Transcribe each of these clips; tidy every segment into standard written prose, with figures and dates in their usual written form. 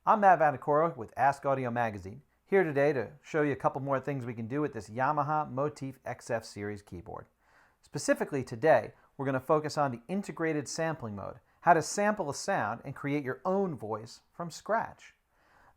I'm Matt Vanacoro with AskAudio magazine, here today to show you a couple more things we can do with this Yamaha Motif XF series keyboard. Specifically today, we're going to focus on the integrated sampling mode, how to sample a sound and create your own voice from scratch.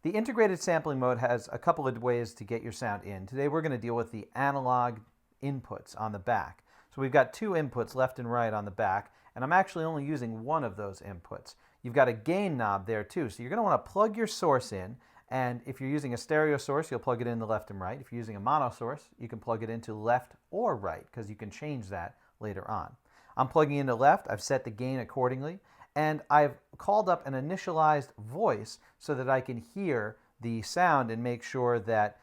The integrated sampling mode has a couple of ways to get your sound in. Today we're going to deal with the analog inputs on the back. So we've got two inputs, left and right, on the back, and I'm actually only using one of those inputs. You've got a gain knob there too, so you're going to want to plug your source in, and if you're using a stereo source, you'll plug it in the left and right. If you're using a mono source, you can plug it into left or right, because you can change that later on. I'm plugging into left, I've set the gain accordingly, and I've called up an initialized voice so that I can hear the sound and make sure that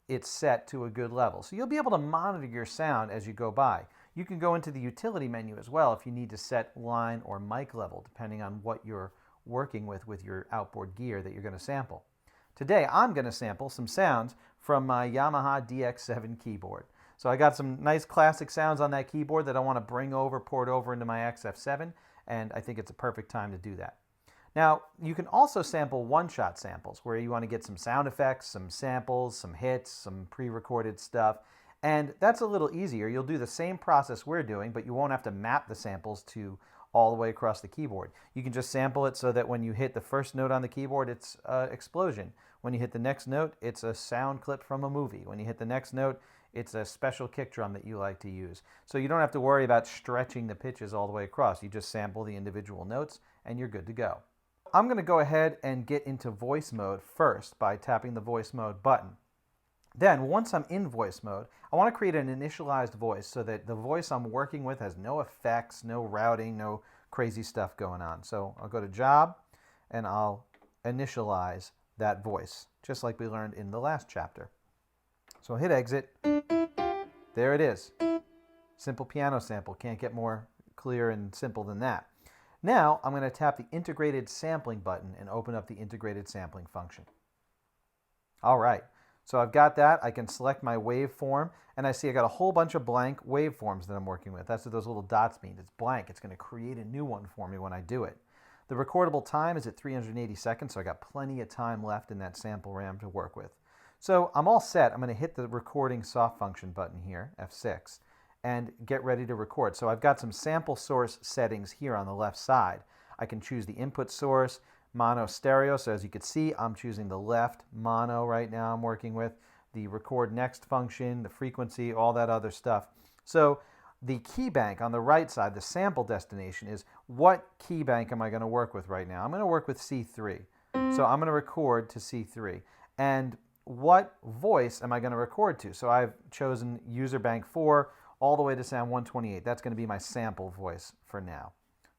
it's set to a good level. So you'll be able to monitor your sound as you go by. You can go into the utility menu as well if you need to set line or mic level, depending on what you're working with your outboard gear that you're going to sample. Today I'm going to sample some sounds from my Yamaha DX7 keyboard. So I got some nice classic sounds on that keyboard that I want to port over into my XF7, and I think it's a perfect time to do that. Now, you can also sample one-shot samples where you want to get some sound effects, some samples, some hits, some pre-recorded stuff, and that's a little easier. You'll do the same process we're doing, but you won't have to map the samples to all the way across the keyboard. You can just sample it so that when you hit the first note on the keyboard, it's an explosion. When you hit the next note, it's a sound clip from a movie. When you hit the next note, it's a special kick drum that you like to use. So you don't have to worry about stretching the pitches all the way across. You just sample the individual notes and you're good to go. I'm going to go ahead and get into voice mode first by tapping the voice mode button. Then, once I'm in voice mode, I want to create an initialized voice so that the voice I'm working with has no effects, no routing, no crazy stuff going on. So I'll go to Job and I'll initialize that voice, just like we learned in the last chapter. So I'll hit exit. There it is. Simple piano sample. Can't get more clear and simple than that. Now I'm going to tap the integrated sampling button and open up the integrated sampling function. All right. So I've got that. I can select my waveform, and I see I got a whole bunch of blank waveforms that I'm working with. That's what those little dots mean. It's blank. It's going to create a new one for me when I do it. The recordable time is at 380 seconds, so I got plenty of time left in that sample RAM to work with. So I'm all set. I'm going to hit the recording soft function button here, F6, and get ready to record. So I've got some sample source settings here on the left side. I can choose the input source, mono stereo, so as you can see I'm choosing the left mono right now. I'm working with the record next function, the frequency, all that other stuff. So the key bank on the right side, the sample destination, is what key bank am I going to work with right now? I'm going to work with C3. So I'm going to record to C3. And what voice am I going to record to? So I've chosen user bank 4 all the way to sound 128. That's going to be my sample voice for now.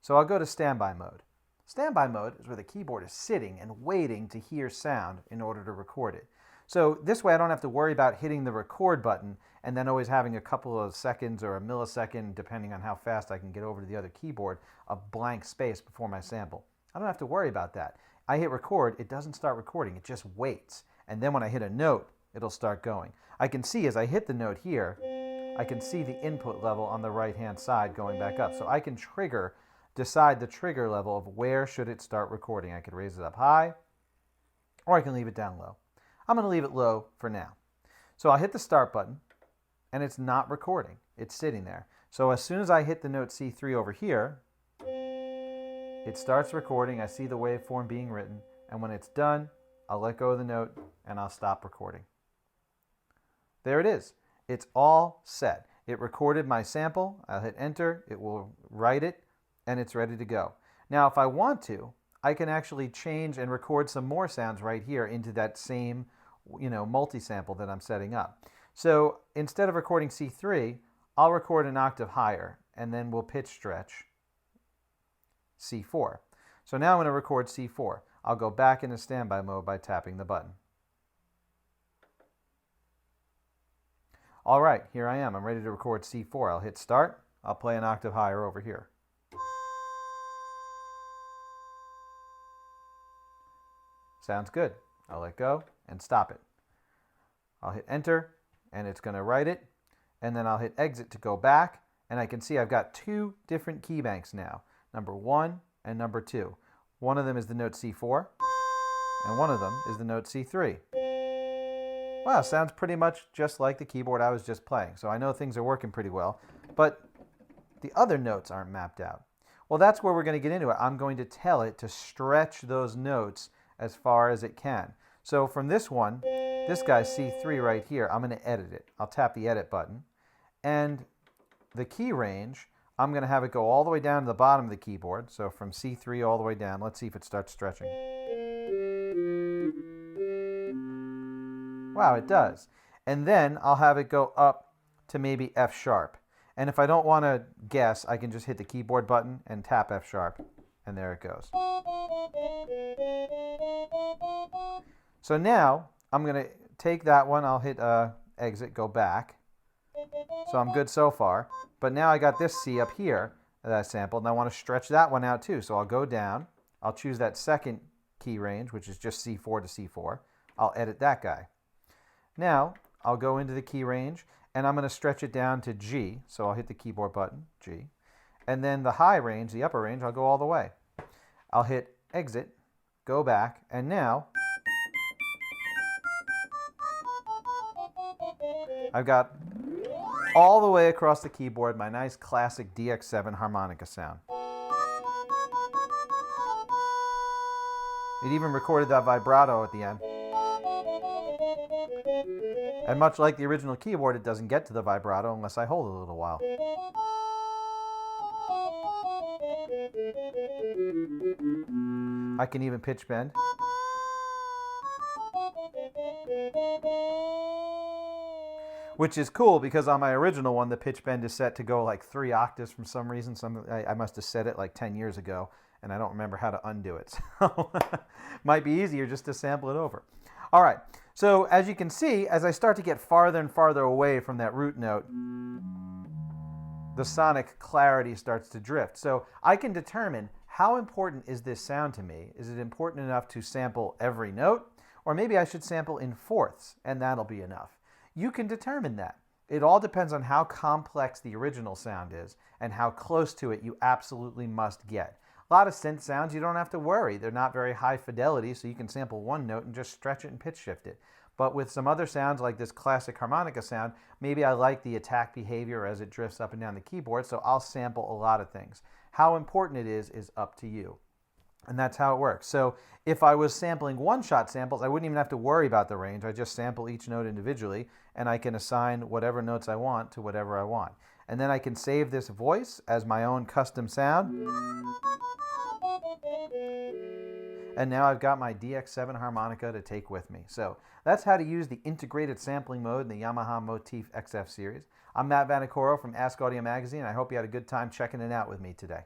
So I'll go to standby mode. Standby mode is where the keyboard is sitting and waiting to hear sound in order to record it. So this way I don't have to worry about hitting the record button and then always having a couple of seconds or a millisecond, depending on how fast I can get over to the other keyboard, a blank space before my sample. I don't have to worry about that. I hit record, it doesn't start recording, it just waits. And then when I hit a note, it'll start going. I can see as I hit the note here, I can see the input level on the right-hand side going back up. So I can decide the trigger level of where should it start recording. I could raise it up high, or I can leave it down low. I'm going to leave it low for now. So I'll hit the start button, and it's not recording. It's sitting there. So as soon as I hit the note C3 over here, it starts recording. I see the waveform being written, and when it's done, I'll let go of the note, and I'll stop recording. There it is. It's all set. It recorded my sample. I'll hit enter. It will write it, and it's ready to go. Now, if I want to, I can actually change and record some more sounds right here into that same, multi-sample that I'm setting up. So instead of recording C3, I'll record an octave higher, and then we'll pitch stretch C4. So now I'm going to record C4. I'll go back into standby mode by tapping the button. All right, here I am. I'm ready to record C4. I'll hit start. I'll play an octave higher over here. Sounds good. I'll let go and stop it. I'll hit enter and it's going to write it, and then I'll hit exit to go back, and I can see I've got two different key banks now, number 1 and number 2. One of them is the note C4, and one of them is the note C3. Wow, sounds pretty much just like the keyboard I was just playing, so I know things are working pretty well, but the other notes aren't mapped out. Well, that's where we're going to get into it. I'm going to tell it to stretch those notes as far as it can. So from this one, this guy's C3 right here, I'm going to edit it. I'll tap the edit button, and the key range, I'm going to have it go all the way down to the bottom of the keyboard. So from C3 all the way down. Let's see if it starts stretching. Wow, it does. And then I'll have it go up to maybe F sharp. And if I don't want to guess, I can just hit the keyboard button and tap F sharp, and there it goes. So now I'm going to take that one, I'll hit exit, go back. So I'm good so far. But now I got this C up here that I sampled, and I want to stretch that one out too. So I'll go down, I'll choose that second key range, which is just C4 to C4. I'll edit that guy. Now I'll go into the key range, and I'm going to stretch it down to G. So I'll hit the keyboard button, G. And then the high range, the upper range, I'll go all the way. I'll hit exit, go back, and now I've got all the way across the keyboard my nice classic DX7 harmonica sound. It even recorded that vibrato at the end. And much like the original keyboard, it doesn't get to the vibrato unless I hold it a little while. I can even pitch bend. Which is cool because on my original one, the pitch bend is set to go like 3 octaves from some reason. I must have set it like 10 years ago, and I don't remember how to undo it. So might be easier just to sample it over. All right, so as you can see, as I start to get farther and farther away from that root note, the sonic clarity starts to drift. So I can determine how important is this sound to me. Is it important enough to sample every note? Or maybe I should sample in fourths, and that'll be enough. You can determine that. It all depends on how complex the original sound is and how close to it you absolutely must get. A lot of synth sounds, you don't have to worry. They're not very high fidelity, so you can sample one note and just stretch it and pitch shift it. But with some other sounds like this classic harmonica sound, maybe I like the attack behavior as it drifts up and down the keyboard, so I'll sample a lot of things. How important it is up to you. And that's how it works. So if I was sampling one-shot samples, I wouldn't even have to worry about the range. I just sample each note individually, and I can assign whatever notes I want to whatever I want. And then I can save this voice as my own custom sound. And now I've got my DX7 harmonica to take with me. So that's how to use the integrated sampling mode in the Yamaha Motif XF series. I'm Matt Vanacoro from Ask Audio Magazine. I hope you had a good time checking it out with me today.